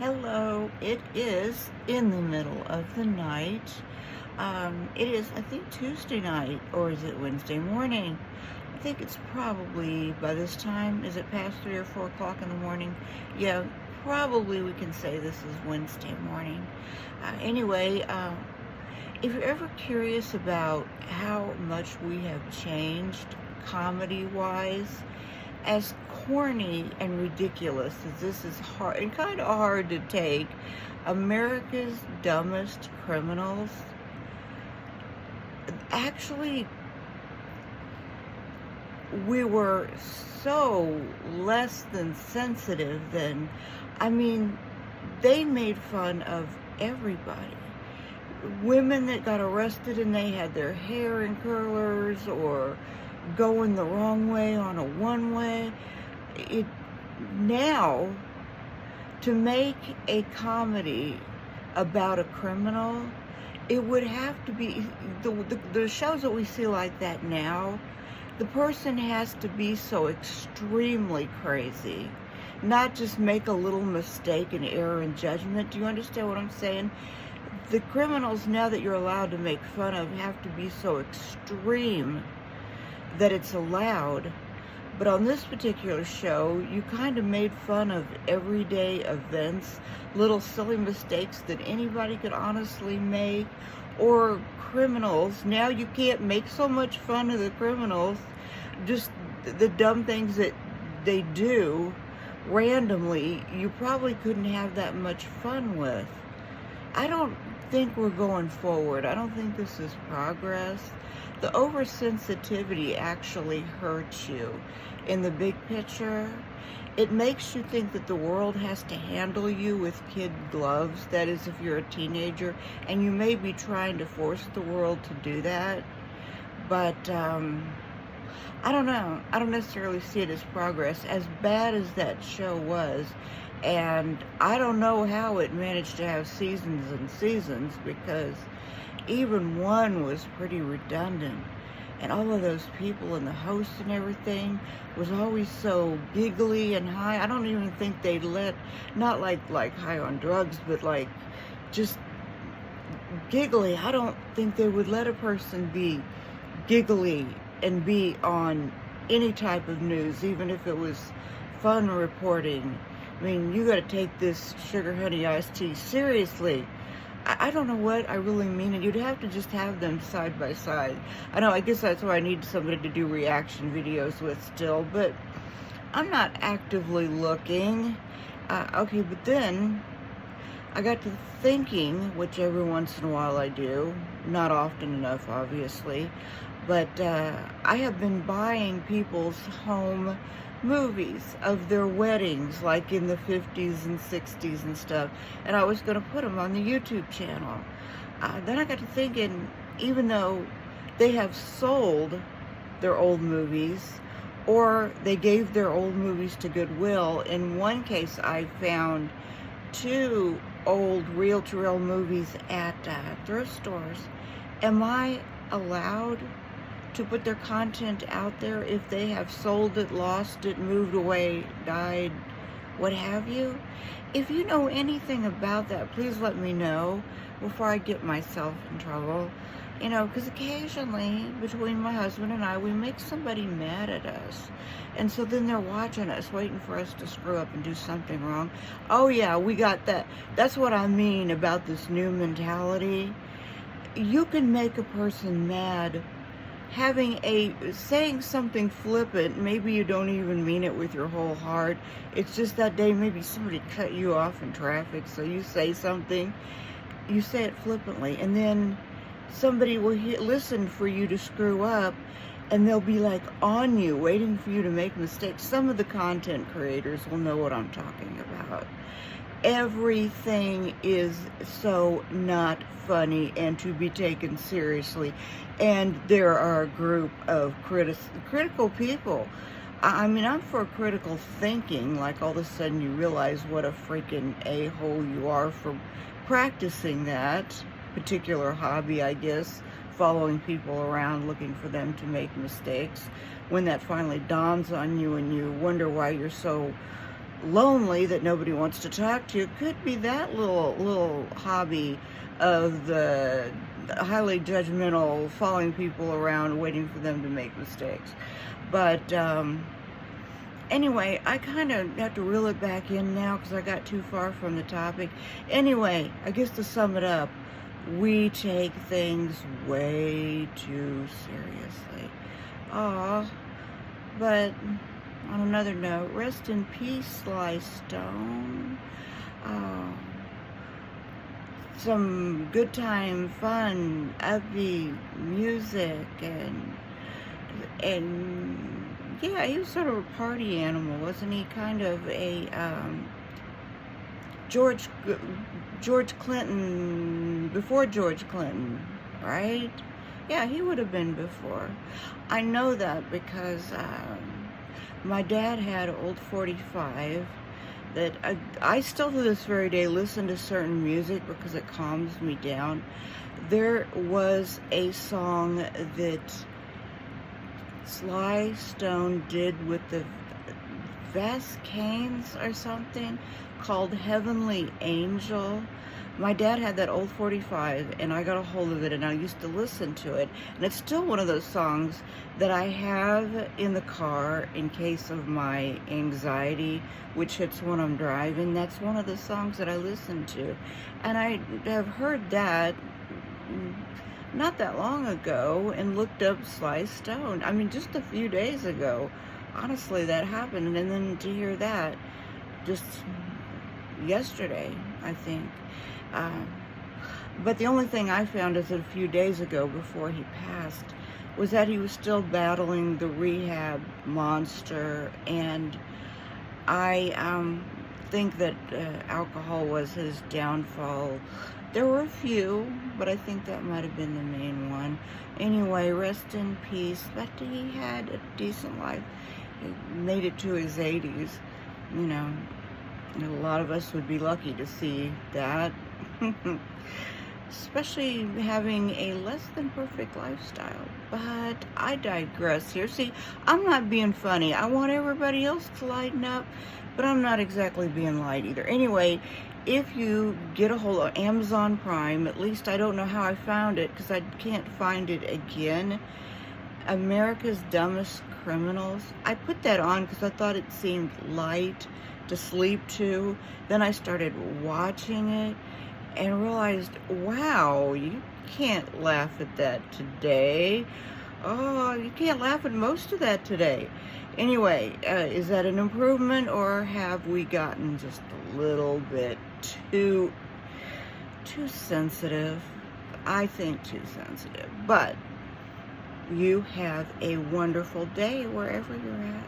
Hello, it is in the middle of the night. It is, I think, Tuesday night, or is it Wednesday morning? I think it's probably, by this time, is it past 3 or 4 o'clock in the morning? Yeah, probably we can say this is Wednesday morning. Anyway, if you're ever curious about how much we have changed comedy-wise, as corny and ridiculous as this is hard and kind of hard to take, America's Dumbest Criminals, actually, we were so less than sensitive then. I mean, they made fun of everybody. Women that got arrested and they had their hair in curlers or going the wrong way on a one-way. Now, to make a comedy about a criminal, it would have to be, the shows that we see like that now, the person has to be so extremely crazy, not just make a little mistake and error in judgment. Do you understand what I'm saying? The criminals, now that you're allowed to make fun of, have to be so extreme that it's allowed. But on this particular show, you kind of made fun of everyday events, little silly mistakes that anybody could honestly make, or criminals. Now you can't make so much fun of the criminals, just the dumb things that they do randomly, you probably couldn't have that much fun with. I don't think we're going forward. I don't think this is progress. The oversensitivity actually hurts you in the big picture. It makes you think that the world has to handle you with kid gloves. That is, if you're a teenager, and you may be trying to force the world to do that. But I don't know. I don't necessarily see it as progress, as bad as that show was. And I don't know how it managed to have seasons and seasons, because even one was pretty redundant. And all of those people and the host and everything was always so giggly and high. I don't even think they'd let, not like high on drugs, but like just giggly. I don't think they would let a person be giggly and be on any type of news, even if it was fun reporting. I mean, you got to take this sugar honey iced tea seriously. I don't know what I really mean, and you'd have to just have them side by side. I know, I guess that's why I need somebody to do reaction videos with still, but I'm not actively looking. Okay, but then I got to thinking, which every once in a while I do, not often enough, obviously, but I have been buying people's home movies of their weddings, like in the 50s and 60s and stuff, and I was going to put them on the YouTube channel. Then I got to thinking, even though they have sold their old movies, or they gave their old movies to Goodwill, in one case I found 2 old reel-to-reel movies at thrift stores. Am I allowed to put their content out there if they have sold it, lost it, moved away, died, what have you? If you know anything about that, please let me know before I get myself in trouble. You know, because occasionally, between my husband and I, we make somebody mad at us. And so then they're watching us, waiting for us to screw up and do something wrong. Oh yeah, we got that. That's what I mean about this new mentality. You can make a person mad saying something flippant. Maybe you don't even mean it with your whole heart. It's just that day maybe somebody cut you off in traffic, so you say something, you say it flippantly, and then somebody will listen for you to screw up, and they'll be like on you, waiting for you to make mistakes. Some of the content creators will know what I'm talking about. Everything is so not funny and to be taken seriously, and there are a group of critical people. I mean, I'm for critical thinking, like all of a sudden you realize what a freaking a-hole you are for practicing that particular hobby, I guess, following people around looking for them to make mistakes. When that finally dawns on you and you wonder why you're so lonely that nobody wants to talk to. It could be that little hobby of the highly judgmental, following people around, waiting for them to make mistakes. But anyway, I kind of have to reel it back in now because I got too far from the topic. Anyway, I guess to sum it up, we take things way too seriously. Aw, but on another note, rest in peace, Sly Stone. Some good time, fun, upbeat music, and yeah, he was sort of a party animal, wasn't he? Kind of a George Clinton, before George Clinton, right? Yeah, he would have been before. I know that because my dad had old 45 that I still to this very day listen to certain music because it calms me down. There was a song that Sly Stone did with the Vascanes or something called Heavenly Angel. My dad had that old 45 and I got a hold of it and I used to listen to it. And it's still one of those songs that I have in the car in case of my anxiety, which hits when I'm driving. That's one of the songs that I listen to. And I have heard that not that long ago and looked up Sly Stone. I mean, just a few days ago. Honestly, that happened. And then to hear that just yesterday, I think. But the only thing I found is that a few days ago, before he passed, was that he was still battling the rehab monster, and I think that alcohol was his downfall. There were a few, but I think that might have been the main one. Anyway, rest in peace. But he had a decent life. He made it to his 80s, you know. A lot of us would be lucky to see that. Especially having a less than perfect lifestyle. But I digress here. See, I'm not being funny. I want everybody else to lighten up, but I'm not exactly being light either. Anyway, if you get a hold of Amazon Prime, at least I don't know how I found it because I can't find it again, America's Dumbest Criminals. I put that on because I thought it seemed light to sleep to. Then I started watching it and realized, wow, you can't laugh at that today. Oh, you can't laugh at most of that today. Anyway, is that an improvement, or have we gotten just a little bit too sensitive? I think too sensitive. But you have a wonderful day wherever you're at.